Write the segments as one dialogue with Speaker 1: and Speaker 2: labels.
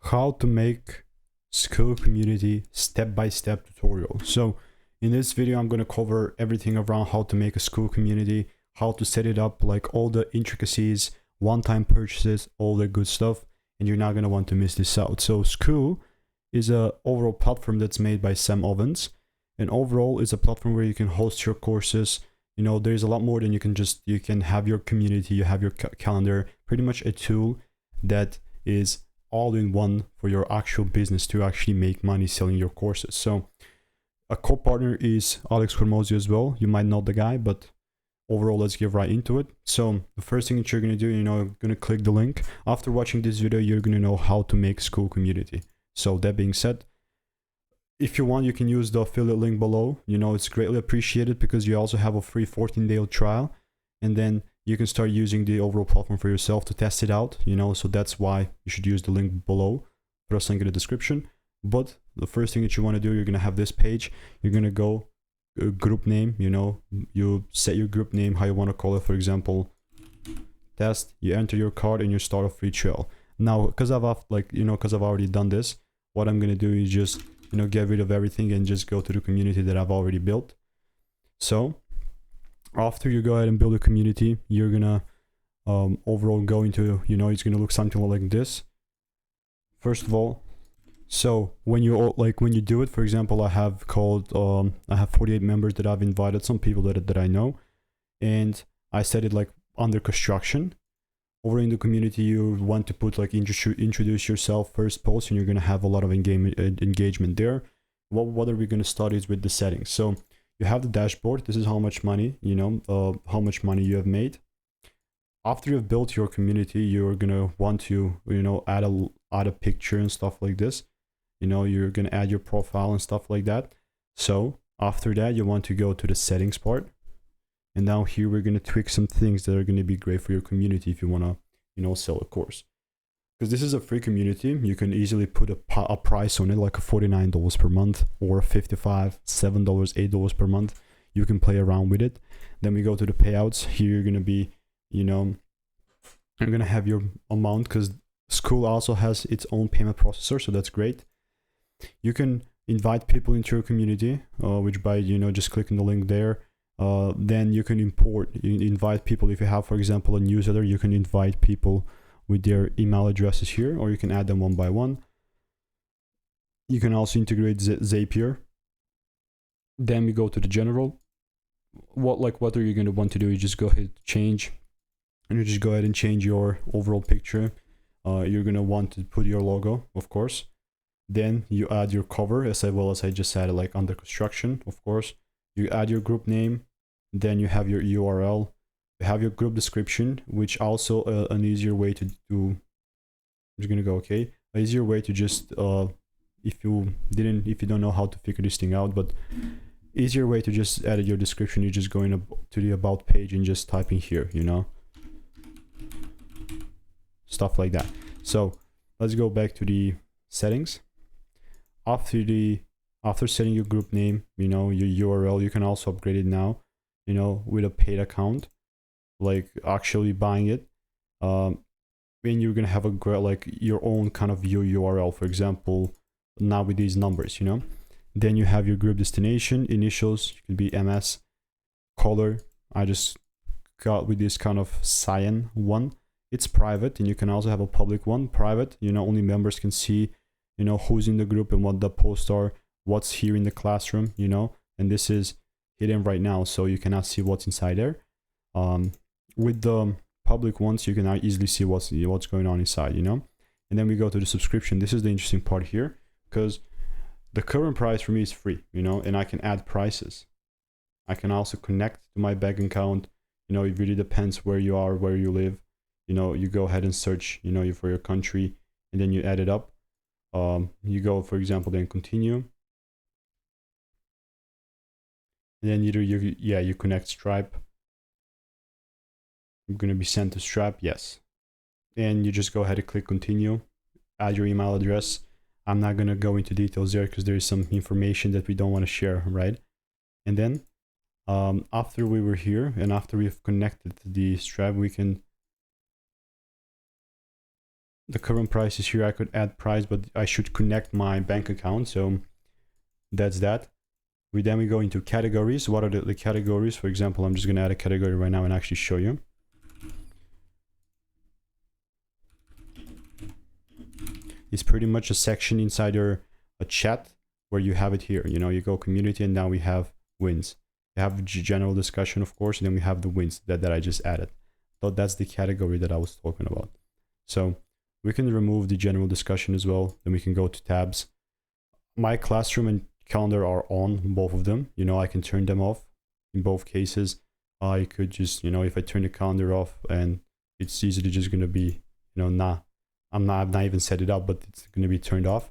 Speaker 1: how to make Skool community step-by-step tutorial. So in this video, I'm going to cover everything around how to make a Skool community, how to set it up, like all the intricacies, one-time purchases, all the good stuff, and you're not going to want to miss this out. So Skool is a overall platform that's made by Sam Ovens, and overall is a platform where you can host your courses. You know, there's a lot more than you can have your community, you have your calendar, pretty much a tool that is all in one for your actual business to actually make money selling your courses. So a co-partner is Alex Hormozzi as well. You might know the guy, but overall, let's get right into it. So the first thing that you're going to do, you're going to click the link. After watching this video, you're going to know how to make Skool community. So that being said, if you want, you can use the affiliate link below. You know, it's greatly appreciated because you also have a free 14-day trial, and then you can start using the overall platform for yourself to test it out, you know, so that's why you should use the link below. Put a link in the description. But the first thing that you want to do, you're going to have this page. You're going to go group name, you know, you set your group name, how you want to call it. For example, test, you enter your card and you start a free trial. Now, because I've already done this, what I'm going to do is just, get rid of everything and just go to the community that I've already built. So after you go ahead and build a community, you're gonna overall go into, it's gonna look something like this. First of all, so when you do it, for example, I have 48 members that I've invited, some people that I know, and I set it like under construction. Over in the community, you want to put like introduce yourself first post, and you're gonna have a lot of engagement there. What are we gonna start is with the settings. So you have the dashboard. This is how much money, how much money you have made. After you've built your community, you're gonna want to, add a picture and stuff like this. You're gonna add your profile and stuff like that. So after that, you want to go to the settings part. And now here we're gonna tweak some things that are gonna be great for your community if you wanna, sell a course. Because this is a free community, you can easily put a price on it, like a $49 per month or $55, $7, $8 per month. You can play around with it. Then we go to the payouts. Here you're gonna be, you're gonna have your amount, because Skool also has its own payment processor, so that's great. You can invite people into your community, which by just clicking the link there. Then you can invite people. If you have, for example, a newsletter, you can invite people with their email addresses here, or you can add them one by one. You can also integrate Zapier. Then we go to the general. What are you going to want to do? You just go ahead, change, and you just go ahead and change your overall picture. You're going to want to put your logo, of course. Then you add your cover, as I just added, like under construction, of course. You add your group name. Then you have your URL. You have your group description, which also an easier way to do. I'm just gonna go an easier way to just if you don't know how to figure this thing out, but easier way to just edit your description. You just go to the about page and just type in here, stuff like that. So let's go back to the settings. After setting your group name, your URL, you can also upgrade it now, with a paid account, like actually buying it. When you're gonna have your own kind of URL, for example, now with these numbers, Then you have your group destination, initials, it could be MS, color. I just got with this kind of cyan one. It's private, and you can also have a public one. Private, only members can see, who's in the group and what the posts are, what's here in the classroom, and this is hidden right now, so you cannot see what's inside there. With the public ones, you can now easily see what's going on inside, And then we go to the subscription. This is the interesting part here, because the current price for me is free, and I can add prices. I can also connect to my bank account. It really depends where you are, where you live. You go ahead and search, for your country, and then you add it up. You go, for example, then continue. And then either you connect Stripe. I'm going to be sent to Stripe, yes. And you just go ahead and click continue, add your email address. I'm not going to go into details there because there is some information that we don't want to share, right? And then after we were here and after we've connected the Stripe, we can the current price is here. I could add price, but I should connect my bank account. So that's that. Then we go into categories. What are the categories? For example, I'm just going to add a category right now and actually show you. It's pretty much a section inside a chat where you have it here. You know, you go community and now we have wins. You have general discussion, of course, and then we have the wins that I just added. So that's the category that I was talking about. So we can remove the general discussion as well. Then we can go to tabs. My classroom and calendar are on, both of them. You know, I can turn them off in both cases. I could just, you know, if I turn the calendar off, and it's easily just going to be, you know, I've not even set it up, but it's going to be turned off.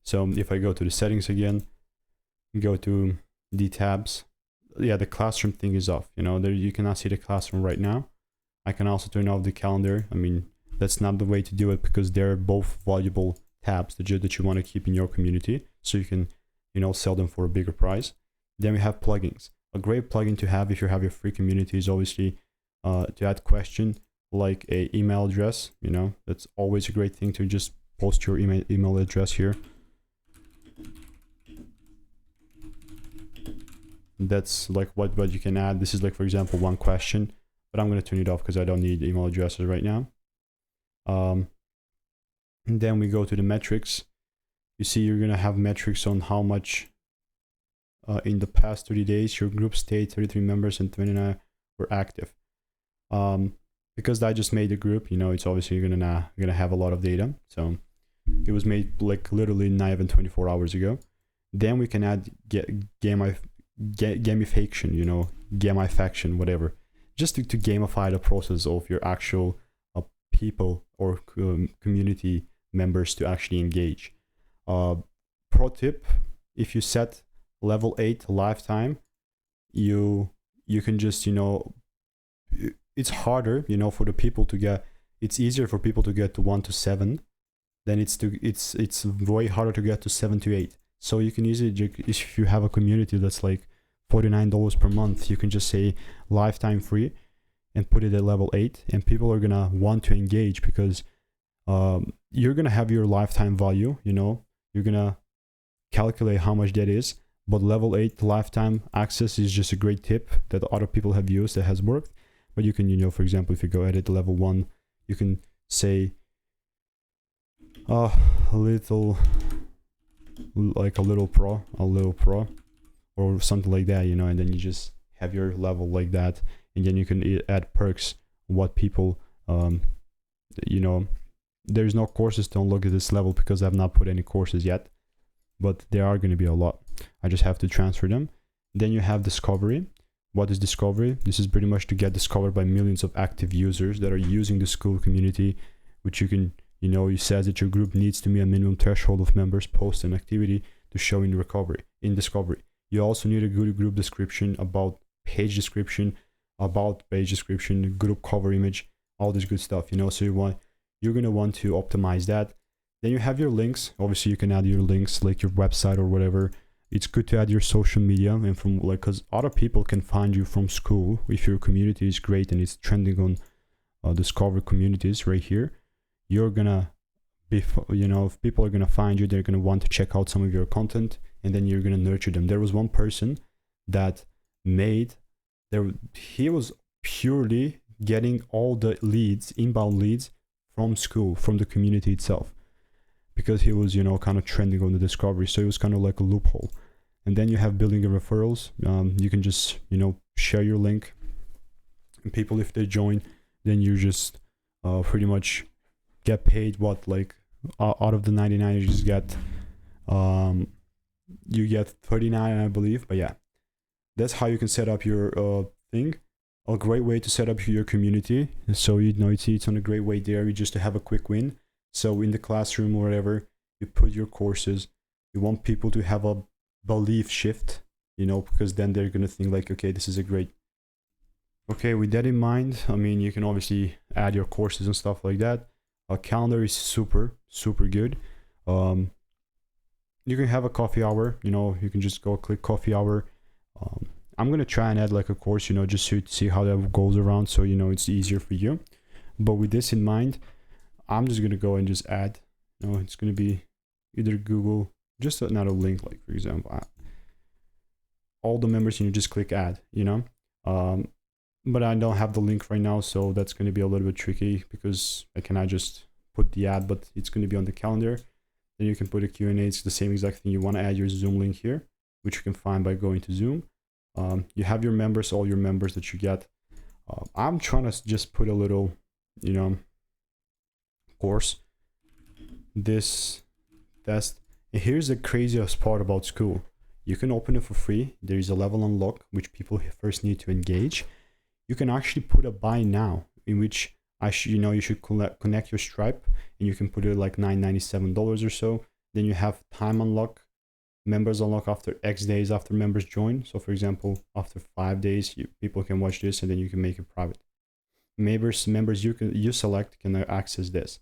Speaker 1: So if I go to the settings again, go to the tabs, yeah, the classroom thing is off. You know, there you cannot see the classroom right now. I can also turn off the calendar. I mean, that's not the way to do it, because they're both valuable tabs that you want to keep in your community, so you can, you know, sell them for a bigger price. Then we have plugins. A great plugin to have if you have your free community is obviously to add question like a email address. You know, that's always a great thing to just post your email address here. That's like what you can add. This is like, for example, one question, but I'm going to turn it off because I don't need email addresses right now. And then we go to the metrics. You see, you're going to have metrics on how much in the past 30 days your group stayed, 33 members and 29 were active. Because I just made a group, you know, it's obviously gonna have a lot of data. So it was made like literally not even 24 hours ago. Then we can add gamification, you know, gamification, whatever, just to gamify the process of your actual people or community members to actually engage. Pro tip: if you set level 8 lifetime, you can just, you know, it's harder, you know, for the people to get, it's easier for people to get to 1 to 7 than it's way harder to get to 7 to 8. So you can easily, if you have a community that's like $49 per month, you can just say lifetime free and put it at level 8, and people are gonna want to engage, because you're gonna have your lifetime value, you know, you're gonna calculate how much that is. But level 8 lifetime access is just a great tip that other people have used that has worked. But you can, you know, for example, if you go edit level 1, you can say a little pro, or something like that, you know, and then you just have your level like that. And then you can add perks, what people, you know, there's no courses to unlock at this level because I've not put any courses yet, but there are going to be a lot. I just have to transfer them. Then you have discovery. What is discovery? This is pretty much to get discovered by millions of active users that are using the Skool community, which you can, you know, it says that your group needs to meet a minimum threshold of members, posts, and activity to show in discovery. You also need a good group description, about page description, group cover image, all this good stuff, you know. So you're going to want to optimize that. Then you have your links. Obviously you can add your links, like your website or whatever. It's good to add your social media, and from like, because other people can find you from Skool. If your community is great and it's trending on discover communities right here, you're gonna be, you know, if people are gonna find you, they're gonna want to check out some of your content, and then you're gonna nurture them. There was one person that he was purely getting all the leads, inbound leads from Skool, from the community itself, because he was, you know, kind of trending on the discovery. So it was kind of like a loophole. And then you have building and referrals. You can just, you know, share your link, and people, if they join, then you just pretty much get paid what, like out of the 99 you just get you get 39, I believe. But yeah, that's how you can set up your thing. A great way to set up your community. So, you know, it's on a great way there. You just to have a quick win. So in the classroom or whatever, you put your courses. You want people to have a belief shift, you know, because then they're going to think like, okay, this is a great. Okay, with that in mind, I mean, you can obviously add your courses and stuff like that. A calendar is super good. You can have a coffee hour, you know, you can just go click coffee hour. I'm going to try and add like a course, you know, just to see how that goes around, so, you know, it's easier for you. But with this in mind, I'm just gonna go and just add, it's gonna be either Google, just another link, like for example, all the members, and you just click add, but I don't have the link right now, so that's going to be a little bit tricky because I cannot just put the ad, but it's going to be on the calendar. Then you can put a Q&A. It's the same exact thing. You want to add your Zoom link here, which you can find by going to Zoom. You have your members, all your members that you get. I'm trying to just put a little, course, this test. And here's the craziest part about Skool. You can open it for free. There is a level unlock, which people first need to engage. You can actually put a buy now, in which you should connect your Stripe, and you can put it like $9.97 or so. Then you have time unlock, members unlock after X days after members join. So for example, after 5 days, people can watch this, and then you can make it private. Members you select can access this,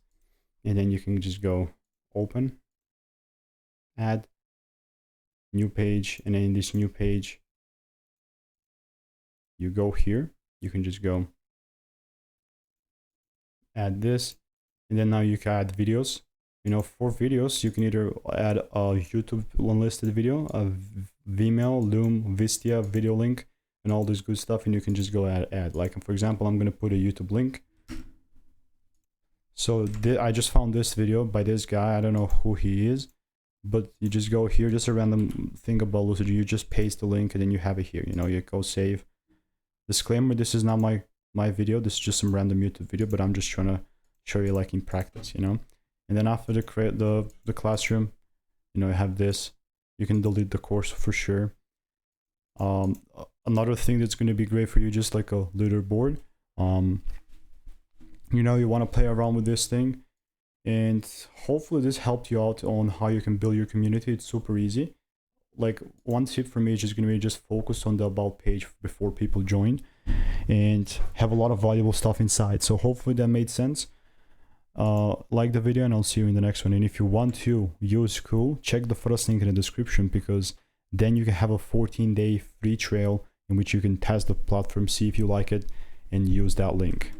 Speaker 1: and then you can just go open, add, new page, and then in this new page, you go here. You can just go add this, and then now you can add videos. For videos, you can either add a YouTube unlisted video, a Vimeo, Loom, Vistia video link, and all this good stuff, and you can just go add. Like for example, I'm gonna put a YouTube link. So I just found this video by this guy. I don't know who he is, but you just go here, just a random thing about Lucid. You just paste the link, and then you have it here. You go save. Disclaimer, this is not my video. This is just some random YouTube video, but I'm just trying to show you like in practice, And then after the classroom, you have this. You can delete the course for sure. Another thing that's going to be great for you, just like a leaderboard. You want to play around with this thing, and hopefully this helped you out on how you can build your community. It's super easy. Like one tip for me is just going to be just focus on the about page before people join, and have a lot of valuable stuff inside. So hopefully that made sense. Like the video, and I'll see you in the next one. And if you want to use Skool, check the first link in the description, because then you can have a 14-day free trial in which you can test the platform, see if you like it, and use that link.